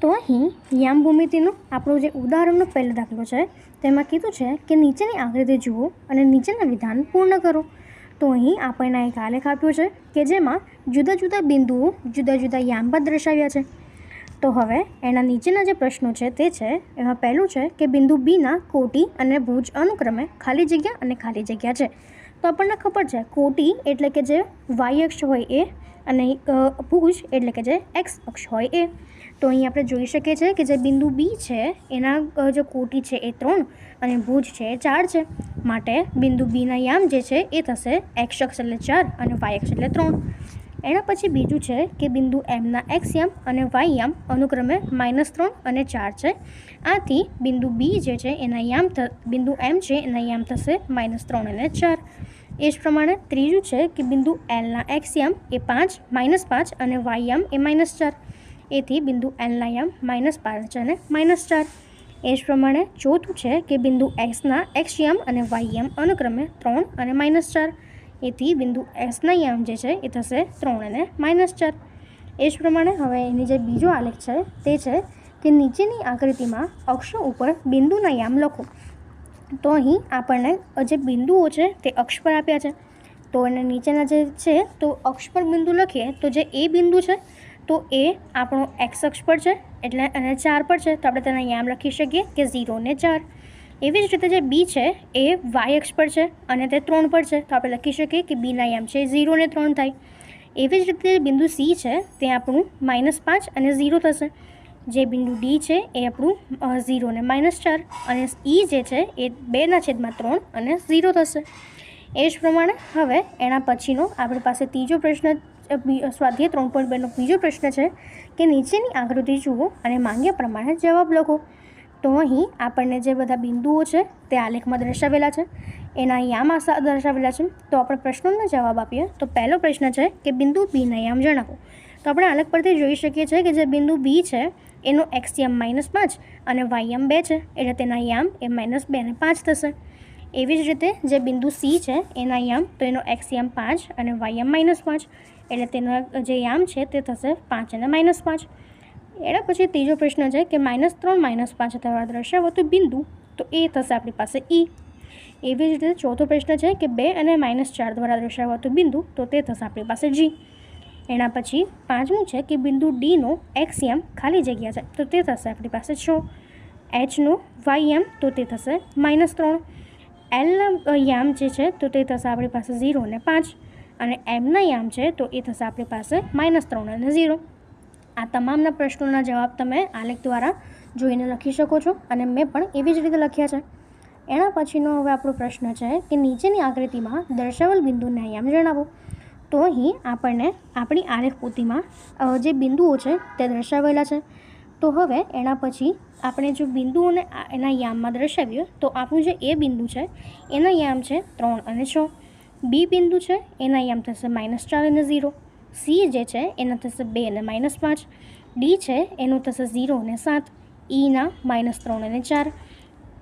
તો અહીં યામ ભૂમિતિનું આપણું જે ઉદાહરણનો પહેલો દાખલો છે તેમાં કીધું છે કે નીચેની આકૃતિ જુઓ અને નીચેના વિધાન પૂર્ણ કરો. તો અહીં આપણને એક આલેખ આપ્યો છે કે જેમાં જુદા જુદા બિંદુઓ જુદા જુદા યામ પર દર્શાવ્યા છે. તો હવે એના નીચેના જે પ્રશ્નો છે તે છે, એમાં પહેલું છે કે બિંદુ બીના કોટી અને ભુજ અનુક્રમે ખાલી જગ્યા અને ખાલી જગ્યા છે. તો આપણને ખબર છે કોટી એટલે કે જે વાય અક્ષ હોય એ, અને ભુજ એટલે કે જે એક્સ અક્ષ હોય એ. તો અહીં આપણે જોઈ શકીએ છીએ કે જે બિંદુ બી છે એના જે કોટી છે એ 3 અને ભુજ છે એ 4 છે. માટે બિંદુ બીના યામ જે છે એ થશે એક્સ અક્ષ એટલે 4 અને વાય અક્ષ એટલે 3. એના પછી બીજું છે કે બિંદુ એમના એક્સ યામ અને વાય યામ અનુક્રમે -3 અને 4 છે. આથી બિંદુ બી જે છે એના યામ બિંદુ એમ છે એના યામ થશે -3 અને 4. એ જ પ્રમાણે ત્રીજું છે કે બિંદુ એલના એક્સ યામ એ 5 -5 અને વાય યામ એ -4. એથી બિંદુ એલના યામ -5 અને -4. એ જ પ્રમાણે ચોથું છે કે બિંદુ એક્સના એક્સ યામ અને વાય યામ અનુક્રમે 3 અને -4. એથી બિંદુ એક્સના યામ જે છે એ થશે 3 અને -4. એ જ પ્રમાણે હવે એની જે બીજો આલેખ છે તે છે કે નીચેની આકૃતિમાં અક્ષો ઉપર બિંદુના યામ લખો. તો અહીં આપણને જે બિંદુઓ છે તે અક્ષ પર આપ્યા છે. તો એને નીચેના જે છે તો અક્ષ પર બિંદુ લખીએ તો જે એ બિંદુ છે તો એ આપણો એક્સ અક્ષ પર છે એટલે અને 4 પર છે, તો આપણે તેના યામ લખી શકીએ કે 0 અને 4. એવી જ રીતે જે બી છે એ વાય અક્ષ પર છે અને તે 3 પર છે, તો આપણે લખી શકીએ કે બીના યામ છે 0 અને 3 થાય. એવી જ રીતે બિંદુ સી છે તે આપણું -5 અને 0 થશે. જે બિંદુ ડી છે એ આપણું 0 અને -4 અને ઈ જે છે એ 2/3 અને 0 થશે. એ જ પ્રમાણે હવે એના પછીનો આપણી પાસે ત્રીજો પ્રશ્ન સ્વાધ્યાય 3.2નો બીજો પ્રશ્ન છે કે નીચેની આકૃતિ જુઓ અને માંગ્યા પ્રમાણે જવાબ લખો. તો અહીં આપણને જે બધા બિંદુઓ છે તે આલેખમાં દર્શાવેલા છે, એના યામ દર્શાવેલા છે. તો આપણે પ્રશ્નોનો જવાબ આપીએ તો પહેલો પ્રશ્ન છે કે બિંદુ બીના યામ જણાવો. તો આપણે આલેખ પરથી જોઈ શકીએ છીએ કે જે બિંદુ બી છે એનો એક્સ યામ -5 અને વાય યામ 2 છે, એટલે તેના યામ એ -2 અને 5 થશે. એવી જ રીતે જે બિંદુ સી છે એના યામ તો એનો એક્સ યામ 5 અને વાય યામ -5, એટલે તેનો જે યામ છે તે થશે 5 અને -5. એના પછી ત્રીજો પ્રશ્ન છે કે -3 -5 દ્વારા દર્શાવતું બિંદુ, તો એ થશે આપણી પાસે ઈ. એવી જ રીતે ચોથો પ્રશ્ન છે કે 2 અને -4 દ્વારા દર્શાવતું બિંદુ, તો તે થશે આપણી પાસે જી. એના પછી પાંચમું છે કે બિંદુ ડીનો એક્સ યામ ખાલી જગ્યા છે, તો તે થશે આપણી પાસે 6. એચનો વાય યામ તો તે થશે -3. એલના યામ જે છે તો તે થશે આપણી પાસે 0 અને 5 અને એમના યામ છે તો એ થશે આપણી પાસે -3 અને 0. આ તમામના પ્રશ્નોના જવાબ તમે આલેખ દ્વારા જોઈને લખી શકો છો અને મેં પણ એવી જ રીતે લખ્યા છે. એના પછીનો હવે આપણો પ્રશ્ન છે કે નીચેની આકૃતિમાં દર્શાવેલ બિંદુના યામ જણાવો. તો અહીં આપણને આપણી આલેખ પોથીમાં જે બિંદુઓ છે તે દર્શાવેલા છે. તો હવે એના પછી આપણે જો બિંદુઓને એના યામમાં દર્શાવીએ તો આપણું જે એ બિંદુ છે એના યામ છે 3 અને 6. બી બિંદુ છે એના યામ થશે -4 અને 0. સી જે છે એના થશે 2 અને -5. ડી છે એનું થશે 0 અને 7. ઈના -3 અને 4.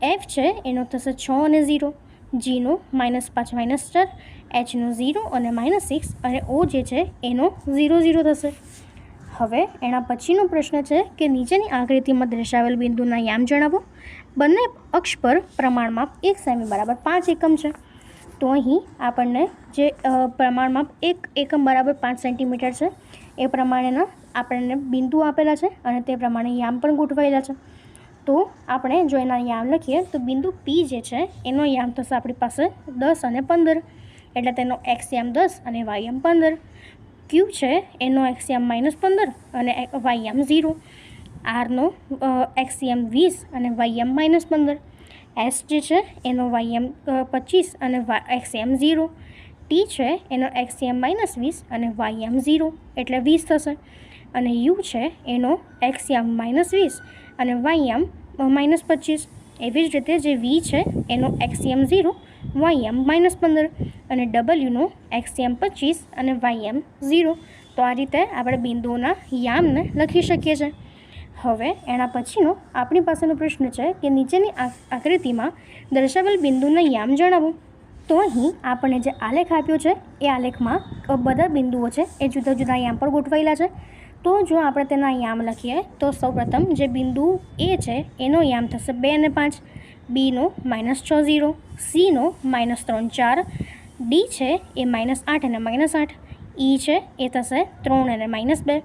એફ છે એનો થશે 6 અને 0. જીનો -5 -4. એચનો 0 અને -6 અને ઓ જે છે એનો 0 0 થશે. હવે એના પછીનો પ્રશ્ન છે કે નીચેની આકૃતિમાં દર્શાવેલ બિંદુના યામ જણાવો. બંને અક્ષ પર પ્રમાણમાપ 1 સેમી બરાબર 5 એકમ છે. તો અહીં આપણને જે પ્રમાણમાપ 1 એકમ બરાબર 5 સેન્ટીમીટર છે એ પ્રમાણેના આપણને બિંદુ આપેલા છે અને તે પ્રમાણે યામ પણ ગોઠવાયેલા છે. તો આપણે જો એના યામ લખીએ તો બિંદુ પી જે છે એનો યામ થશે આપણી પાસે 10 અને 15, એટલે તેનો એક્સ યામ 10 અને વાય યામ 15. ક્યુ છે એનો એક્સ યામ -15 અને વાય યામ 0. આરનો એક્સ યામ 20 અને વાય યામ -15. એસ જે છે એનો વાય યામ 25 અને એક્સ યામ 0. ટી છે એનો એક્સ યામ -20 અને વાય યામ 0, એટલે 20 થશે. અને યુ છે એનો એક્સ યામ -20 અને વાય યામ -25. એવી જ રીતે જે વી છે એનો એક્સ યામ 0, વાય યામ -15 અને ડબલ્યુનો એક્સ યામ 25 અને વાય યામ 0. તો આ રીતે આપણે બિંદુઓના યામને લખી શકીએ છીએ. હવે એના પછીનો આપણી પાસેનો પ્રશ્ન છે કે નીચેની આકૃતિમાં દર્શાવેલ બિંદુના યામ જણાવો. તો અહીં આપણને જે આલેખ આપ્યો છે એ આલેખમાં બધા બિંદુઓ છે એ જુદા જુદા યામ પર ગોઠવાયેલા છે. તો જો આપણે તેના યામ લખીએ તો સૌપ્રથમ જે બિંદુ એ છે એનો યામ થશે 2 અને 5, બીનો -6 0, સીનો -3 4, ડી છે એ -8 અને -8, ઈ છે એ થશે 3 અને -2,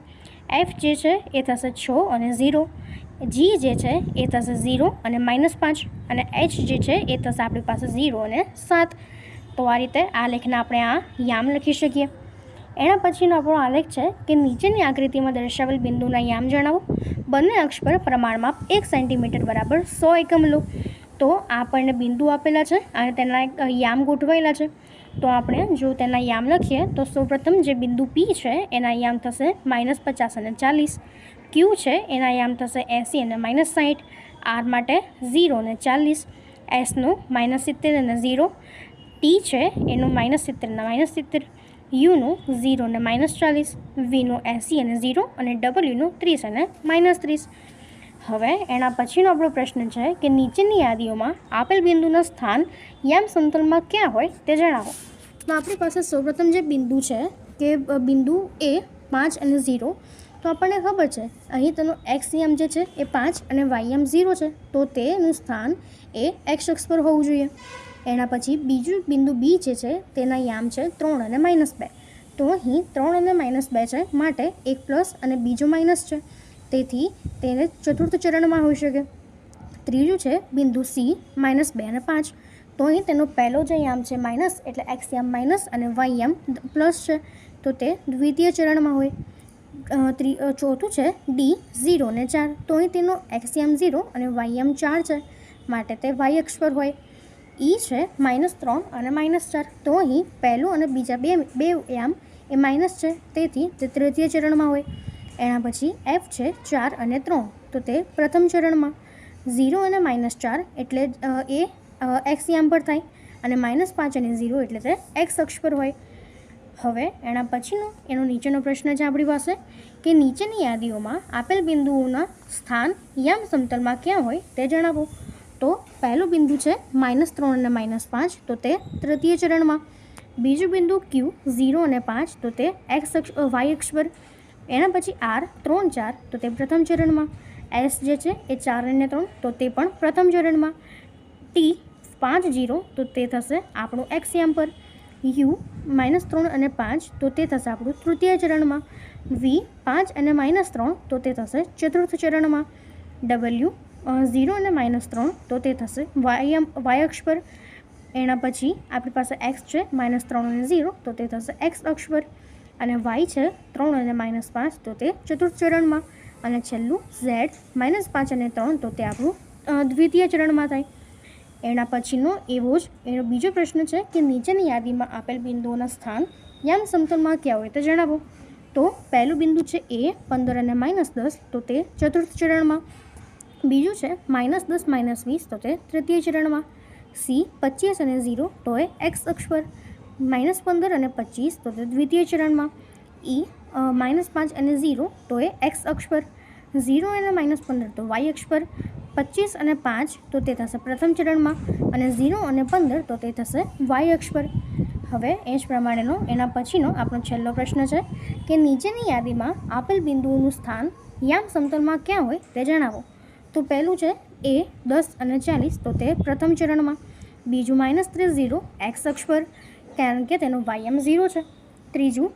એફ જે છે એ થશે 6 અને 0, જી જે છે એ થશે 0 અને -5, અને એચ જે છે એ થશે આપણી પાસે 0 અને 7. તો આ રીતે આ લેખને આપણે આ યામ લખી શકીએ. એના પછીનો આપણો આલેખ છે કે નીચેની આકૃતિમાં દર્શાવેલ બિંદુના યામ જણાવો. બંને અક્ષ પર પ્રમાણમાં 1 સેન્ટીમીટર બરાબર 100 એકમ લો. તો આપણને બિંદુ આપેલા છે અને તેના યામ ગોઠવાયેલા છે. તો આપણે જો તેના યામ લખીએ તો સૌપ્રથમ જે બિંદુ પી છે એના યામ થશે -50 અને 40, ક્યુ છે એના યામ થશે 80 અને -60, આર માટે 0 અને 40, એસનું -70 અને 0, ટી છે એનું -70 અને -70, યુનું 0 અને -40, વીનું 80 અને 0, અને ડબલ્યુનું 30 અને -30. હવે એના પછીનો આપણો પ્રશ્ન છે કે નીચેની યાદીઓમાં આપેલ બિંદુના સ્થાન યામ સમતલમાં ક્યાં હોય તે જણાવો. તો આપણી પાસે સૌપ્રથમ જે બિંદુ છે કે બિંદુ એ 5 અને 0, તો આપણને ખબર છે અહીં તેનો એક્સ યામ જે છે એ 5 અને વાય યામ 0 છે, તો તેનું સ્થાન એ એક્સ અક્ષ પર હોવું જોઈએ. એના પછી બીજું બિંદુ બી જે છે તેના યામ છે 3 અને -2, તો અહીં 3 અને -2 છે માટે એક પ્લસ અને બીજો માઇનસ છે, તેથી તેને ચતુર્થ ચરણમાં હોઈ શકે. ત્રીજું છે બિંદુ સી -2 અને 5, તો અહીં તેનો પહેલો જે યામ છે માઇનસ એટલે એક્સ યામ માઇનસ અને વાય યામ પ્લસ છે, તો તે દ્વિતીય ચરણમાં હોય. ચોથું છે ડી 0 અને 4, તો અહીં તેનો એક્સ યામ 0 અને વાય યામ 4 છે, માટે તે વાય અક્ષ પર હોય. ઈ છે -3 અને -4, તો અહીં પહેલું અને બીજા બે યામ એ માઇનસ છે, તેથી તે તૃતીય ચરણમાં હોય. એના પછી એફ છે 4 અને 3, તો તે પ્રથમ ચરણમાં. 0 અને -4 એટલે એ એક્સ યામ પર થાય, અને -5 અને 0 એટલે તે એક્સ અક્ષ પર હોય. હવે એના પછીનો એનો નીચેનો પ્રશ્ન છે આપણી પાસે કે નીચેની યાદીઓમાં આપેલ બિંદુઓના સ્થાન યામ સમતલમાં ક્યાં હોય તે જણાવો. તો પહેલું બિંદુ છે -3 અને -5, તો તે તૃતીય ચરણમાં. બીજું બિંદુ ક્યુ 0 અને 5, તો તે વાય અક્ષ પર. એના પછી આર 3 4, તો તે પ્રથમ ચરણમાં. એસ જે છે એ 4 અને 3, તો તે પણ પ્રથમ ચરણમાં. ટી 5 0, તો તે થશે આપણું એક્સ યામ પર. યુ -3 અને 5, તો તે થશે આપણું તૃતીય ચરણમાં. વી 5 અને -3, તો તે થશે ચતુર્થ ચરણમાં. ડબલ્યુ 0 અને -3, તો તે થશે વાય અક્ષ પર. એના પછી આપણી પાસે એક્સ છે -3 અને 0, તો તે થશે એક્સ અક્ષ પર. અને વાય છે 3 અને -5, તો તે ચતુર્થ ચરણમાં. અને છેલ્લું ઝેડ -5 અને 3, તો તે આપણું દ્વિતીય ચરણમાં થાય. એના પછીનો એવો જ એનો બીજો પ્રશ્ન છે કે નીચેની યાદીમાં આપેલ બિંદુઓના સ્થાન યામ સમતલમાં ક્યાં હોય તે જણાવો. તો પહેલું બિંદુ છે એ 15 અને -10, તો તે ચતુર્થ ચરણમાં. બીજું છે -10 -20, તો તે તૃતીય ચરણમાં. સી 25 અને 0, તો એ એક્સ અક્ષ પર. -15 અને 25, તો તે દ્વિતીય ચરણમાં. ઈ -5 અને 0, તો એ એક્સ અક્ષ પર. 0 અને -15, તો વાય અક્ષ પર. 25 અને 5, તો તે થશે પ્રથમ ચરણમાં. અને 0 અને 15, તો તે થશે વાય અક્ષ પર. હવે એ જ પ્રમાણેનો એના પછીનો આપણો છેલ્લો પ્રશ્ન છે કે નીચેની યાદીમાં આપેલ બિંદુઓનું સ્થાન યામ સમતલમાં ક્યાં હોય તે જણાવો. તો પહેલું છે એ 10 અને 40, તો તે પ્રથમ ચરણમાં. બીજું -3 0, એક્સ અક્ષ પર, કારણ કે તેનો વાય યામ 0 છે. ત્રીજું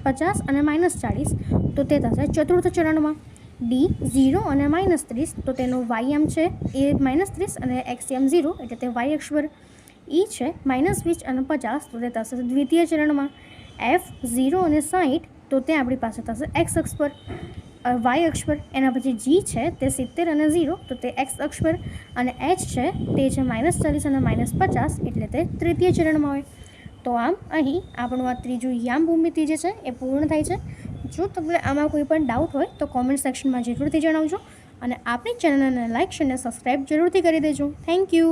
50 અને -40, તો તે થશે ચતુર્થ ચરણમાં. ડી 0 અને -30, તો તેનો વાય યામ છે એ -30 અને એક્સ યામ 0, એટલે તે વાય અક્ષ પર. ઈ છે -20 અને 50, તો તે થશે દ્વિતીય ચરણમાં. એફ 0 અને 60, તો તે આપણી પાસે થશે એક્સ અક્ષ પર વાય અક્ષ પર. એના પછી જી છે તે 70 અને 0, તો તે એક્સ અક્ષ પર. અને એચ છે તે છે -40 અને -50, એટલે તે તૃતીય ચરણમાં હોય. તો આમ અહીં આપણું આ ત્રીજું યામ ભૂમિતિ જે છે એ પૂર્ણ થાય છે. જો તમને આમાં કોઈ પણ ડાઉટ હોય તો કોમેન્ટ સેક્શનમાં જરૂરથી જણાવજો, અને આપણી ચેનલને લાઇક અને સબસ્ક્રાઈબ જરૂરથી કરી દેજો. Thank you.